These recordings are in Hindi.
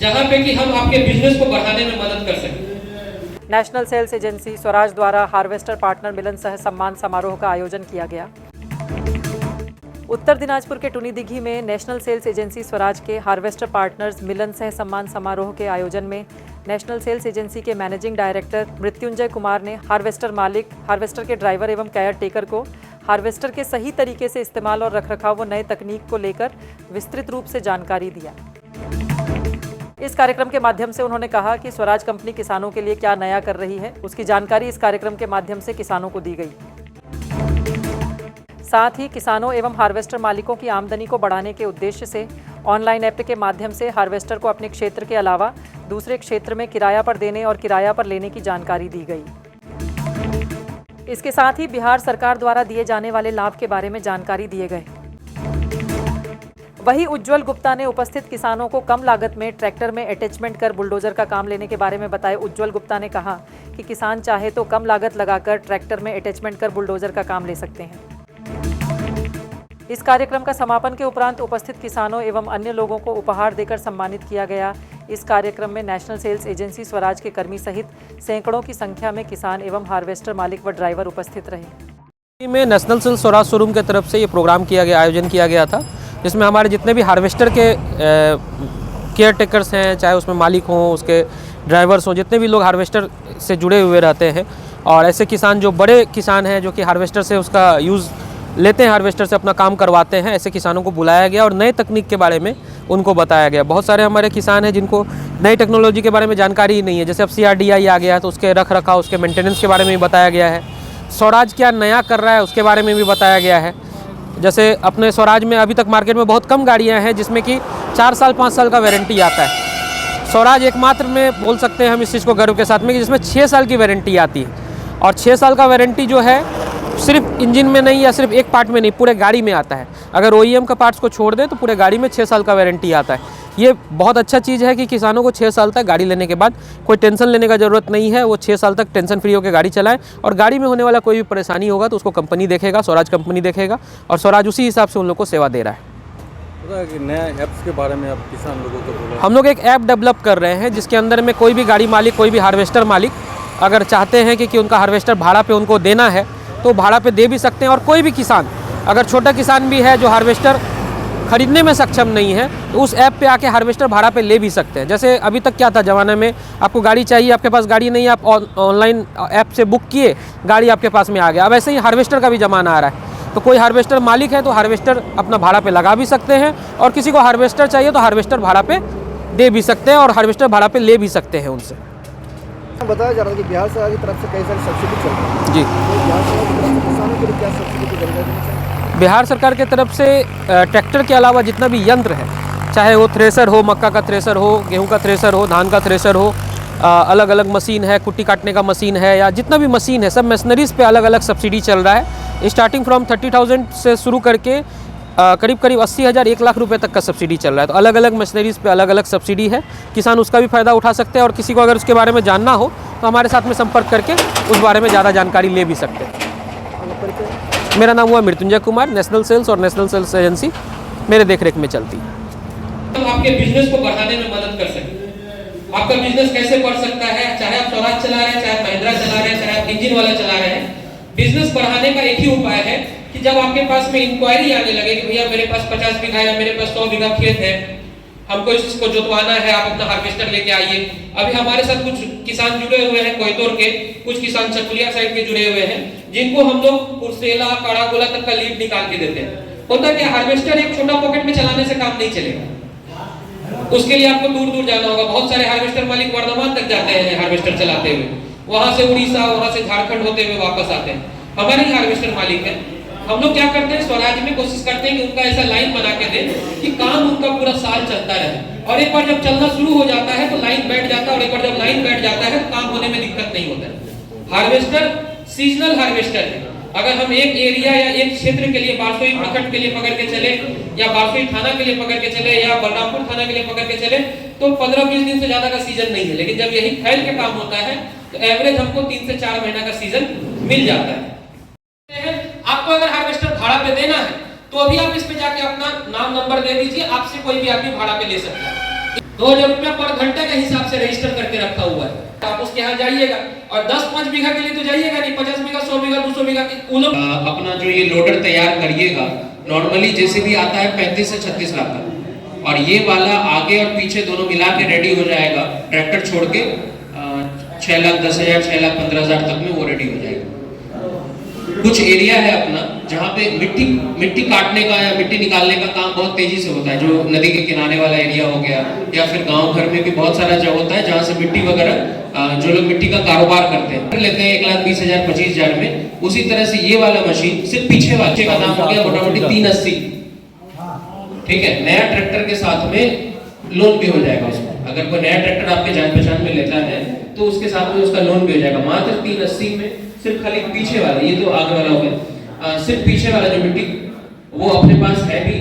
जहां पे कि हम आपके बिजनेस को बढ़ाने में मदद कर सकें। नेशनल सेल्स एजेंसी स्वराज द्वारा हार्वेस्टर पार्टनर मिलन सह सम्मान समारोह का आयोजन किया गया। उत्तर दिनाजपुर के टुनी दिघी में नेशनल सेल्स एजेंसी स्वराज के हार्वेस्टर पार्टनर्स मिलन सह सम्मान समारोह के आयोजन में नेशनल सेल्स एजेंसी के मैनेजिंग डायरेक्टर मृत्युंजय कुमार ने हार्वेस्टर मालिक, हार्वेस्टर के ड्राइवर एवं केयर टेकर को हार्वेस्टर के सही तरीके से इस्तेमाल और रखरखाव व नए तकनीक को लेकर विस्तृत रूप से जानकारी दिया। इस कार्यक्रम के माध्यम से उन्होंने कहा कि स्वराज कंपनी किसानों के लिए क्या नया कर रही है, उसकी जानकारी इस कार्यक्रम के माध्यम से किसानों को दी गई। साथ ही किसानों एवं हार्वेस्टर मालिकों की आमदनी को बढ़ाने के उद्देश्य से ऑनलाइन ऐप के माध्यम से हार्वेस्टर को अपने क्षेत्र के अलावा दूसरे क्षेत्र में किराया पर देने और किराया पर लेने की जानकारी दी गई। इसके साथ ही बिहार सरकार द्वारा दिए जाने वाले लाभ के बारे में जानकारी दिए गए। वहीं उज्जवल गुप्ता ने उपस्थित किसानों को कम लागत में ट्रैक्टर में अटैचमेंट कर बुलडोजर का काम लेने के बारे में बताए। उज्जवल गुप्ता ने कहा कि किसान चाहे तो कम लागत लगाकर ट्रैक्टर में अटैचमेंट कर बुलडोजर का काम ले सकते हैं। इस कार्यक्रम का समापन के उपरांत उपस्थित किसानों एवं अन्य लोगों को उपहार देकर सम्मानित किया गया। इस कार्यक्रम में नेशनल सेल्स एजेंसी स्वराज के कर्मी सहित सैकड़ों की संख्या में किसान एवं हार्वेस्टर मालिक व ड्राइवर उपस्थित रहे। में नेशनल सेल्स स्वराज शोरूम की तरफ से ये प्रोग्राम किया गया, आयोजन किया गया था, जिसमें हमारे जितने भी हार्वेस्टर के केयर टेकर्स हैं, चाहे उसमें मालिक हों, उसके ड्राइवर्स हों, जितने भी लोग हार्वेस्टर से जुड़े हुए रहते हैं और ऐसे किसान जो बड़े किसान हैं जो कि हार्वेस्टर से उसका यूज़ लेते हैं, हार्वेस्टर से अपना काम करवाते हैं, ऐसे किसानों को बुलाया गया और नए तकनीक के बारे में उनको बताया गया। बहुत सारे हमारे किसान हैं जिनको नई टेक्नोलॉजी के बारे में जानकारी ही नहीं है। जैसे अब CRDI आ गया है तो उसके रख रखाव, उसके मेंटेनेंस के बारे में भी बताया गया है। स्वराज क्या नया कर रहा है उसके बारे में भी बताया गया है। जैसे अपने स्वराज में अभी तक मार्केट में बहुत कम गाड़ियाँ हैं जिसमें कि 4 साल 5 साल का वारंटी आता है। स्वराज एकमात्र में बोल सकते हैं हम इस चीज़ को गर्व के साथ में कि जिसमें 6 साल की वारंटी आती है। और 6 साल का वारंटी जो है सिर्फ इंजन में नहीं या सिर्फ एक पार्ट में नहीं, पूरे गाड़ी में आता है। अगर OEM का पार्ट्स को छोड़ दें तो पूरे गाड़ी में 6 साल का वारंटी आता है। ये बहुत अच्छा चीज़ है कि किसानों को 6 साल तक गाड़ी लेने के बाद कोई टेंशन लेने का ज़रूरत नहीं है। वो 6 साल तक टेंशन फ्री होकर गाड़ी चलाएं और गाड़ी में होने वाला कोई भी परेशानी होगा तो उसको कंपनी देखेगा, स्वराज कंपनी देखेगा और स्वराज उसी हिसाब से उन लोग को सेवा दे रहा है। कि नया ऐप्स के बारे में आप किसान लोगों को बोला, हम लोग एक ऐप डेवलप कर रहे हैं जिसके अंदर में कोई भी गाड़ी मालिक, कोई भी हार्वेस्टर मालिक अगर चाहते हैं कि उनका हार्वेस्टर भाड़ा पे उनको देना है तो भाड़ा पे दे भी सकते हैं। और कोई भी किसान, अगर छोटा किसान भी है जो हार्वेस्टर खरीदने में सक्षम नहीं है तो उस ऐप पे आके हार्वेस्टर भाड़ा पे ले भी सकते हैं। जैसे अभी तक क्या था ज़माने में, आपको गाड़ी चाहिए, आपके पास गाड़ी नहीं है, आप ऑनलाइन ऐप से बुक किए, गाड़ी आपके पास में आ गया। अब ऐसे ही हार्वेस्टर का भी ज़माना आ रहा है, तो कोई हार्वेस्टर मालिक है तो हार्वेस्टर अपना भाड़ा पे लगा भी सकते हैं और किसी को हार्वेस्टर चाहिए तो हार्वेस्टर भाड़ा पे दे भी सकते हैं और हार्वेस्टर भाड़ा पे ले भी सकते हैं उनसे। बताया जा रहा है कि बिहार सरकार की तरफ से कई सारी सब्सिडी चल रही है। जी, तो बिहार सरकार की तरफ से किसानों के लिए क्या सब्सिडी की जानकारी देना चाहिए? बिहार सरकार की तरफ से ट्रैक्टर के अलावा जितना भी यंत्र है, चाहे वो थ्रेसर हो, मक्का का थ्रेसर हो, गेहूं का थ्रेसर हो, धान का थ्रेसर हो, अलग अलग मशीन है, कुट्टी काटने का मशीन है, या जितना भी मशीन है सब मशीनरीज़ पे अलग अलग सब्सिडी चल रहा है। स्टार्टिंग फ्रॉम 30,000 से शुरू करके करीब 80,000 1 लाख रुपए तक का सब्सिडी चल रहा है। तो अलग अलग मशीनरीज़ पे अलग अलग सब्सिडी है, किसान उसका भी फ़ायदा उठा सकते हैं और किसी को अगर उसके बारे में जानना हो तो हमारे साथ में संपर्क करके उस बारे में ज़्यादा जानकारी ले भी सकते हैं। मेरा नाम हुआ मृत्युंजय कुमार, नेशनल सेल्स और नेशनल सेल्स एजेंसी मेरे देखरेख में चलती है। हम आपके बिजनेस को बढ़ाने में मदद कर सकें। आपका बिजनेस कैसे बढ़ सकता है, चाहे आप स्वराज चला रहे हैं, चाहे महिंद्रा चला रहे हैं, चाहे आप इंजन वाला चला रहे हैं, बिजनेस बढ़ाने का एक ही उपाय है कि जब आपके पास में इंक्वायरी आने लगे कि भैया मेरे पास 50 बीघा या मेरे पास 100 बीघा खेत है, हमको इसको जोतवाना है, आप अपना हार्वेस्टर लेके आइए। अभी हमारे साथ कुछ किसान जुड़े हुए हैं कोयतोर के, कुछ किसान चकुलिया साइड के जुड़े हुए हैं, जिनको हम लोग कुर्सेला, काड़ागोला तक का लीड निकाल के देते हैं। होता क्या, हार्वेस्टर एक छोटा पॉकेट में चलाने से काम नहीं चलेगा, उसके लिए आपको दूर दूर जाना होगा। बहुत सारे हार्वेस्टर मालिक वर्धमान तक जाते हैं हार्वेस्टर चलाते हुए, वहां से उड़ीसा, वहां से झारखंड होते हुए वापस आते हैं। हमारे ही हार्वेस्टर मालिक है। हम लोग क्या करते हैं, स्वराज में कोशिश करते हैं कि उनका ऐसा लाइन बना के दें कि काम उनका पूरा साल चलता रहे, और एक बार जब चलना शुरू हो जाता है तो लाइन बैठ जाता है, और एक बार जब लाइन बैठ जाता है तो काम होने में दिक्कत नहीं होता है। हार्वेस्टर सीजनल हार्वेस्टर है। अगर हम एक एरिया या एक क्षेत्र के लिए बारसोई प्रखंड के लिए पकड़ के चले, या बारसोई थाना के लिए पकड़ के चले, या बलरामपुर थाना के लिए पकड़ के चले, तो 15-20 दिन से ज्यादा का सीजन नहीं है। लेकिन जब यही फैल के काम होता है तो एवरेज हमको 3 से 4 महीना का सीजन मिल जाता है। आपको अगर हार्वेस्टर भाड़ा पे देना है तो अभी आप इस पे जाके अपना नाम नंबर दे दीजिए, आपसे कोई भी आदमी भाड़ा पे ले सकता है। 2000 रुपया पर घंटे के हिसाब से रजिस्टर करके रखा हुआ है। आप उसके यहाँ जाइएगा और 10-5 बीघा के लिए तो जाइएगा नहीं, 50 बीघा, 100 बीघा, 200 बीघा अपना जो ये लोडर तैयार करिएगा, नॉर्मली जैसे भी आता है 35 से 36 लाख का, और ये वाला आगे और पीछे दोनों मिला के रेडी हो जाएगा ट्रैक्टर छोड़ के 6,10,000 6,15,000 तक में वो रेडी हो जाएगा। कुछ एरिया है अपना जहाँ पे मिट्टी काटने का या मिट्टी निकालने का काम बहुत तेजी से होता है, जो नदी के किनारे वाला एरिया हो गया, या फिर गांव घर में भी बहुत सारा जगह होता है जहाँ से मिट्टी वगैरह जो लोग मिट्टी का कारोबार करते हैं लेते हैं 1,20,000 25,000 में। उसी तरह से ये वाला मशीन सिर्फ पीछे वाले का दाम हो गया मोटामोटी 380। ठीक है, नया ट्रैक्टर के साथ में लोन भी हो जाएगा उसको। अगर कोई नया ट्रैक्टर आपके जान पहचान में लेता है तो उसके साथ में उसका लोन भी हो जाएगा मात्र 380 में। सिर्फ खाली पीछे वाला, ये तो आगे वाला हो गया, सिर्फ पीछे वाला जो मिट्टी वो अपने पास है भी,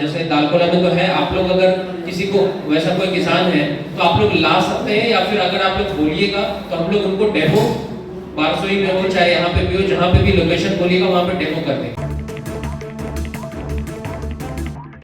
जैसे दालकोला में तो है। आप लोग अगर किसी को वैसा कोई किसान है तो आप लोग ला सकते हैं, या फिर अगर आप लोग बोलिएगा तो हम लोग उनको डेमो बारसोई में हो चाहे यहाँ पे भी हो, जहाँ पे भी लोकेशन बोलिएगा वहाँ पे डेमो कर देंगे।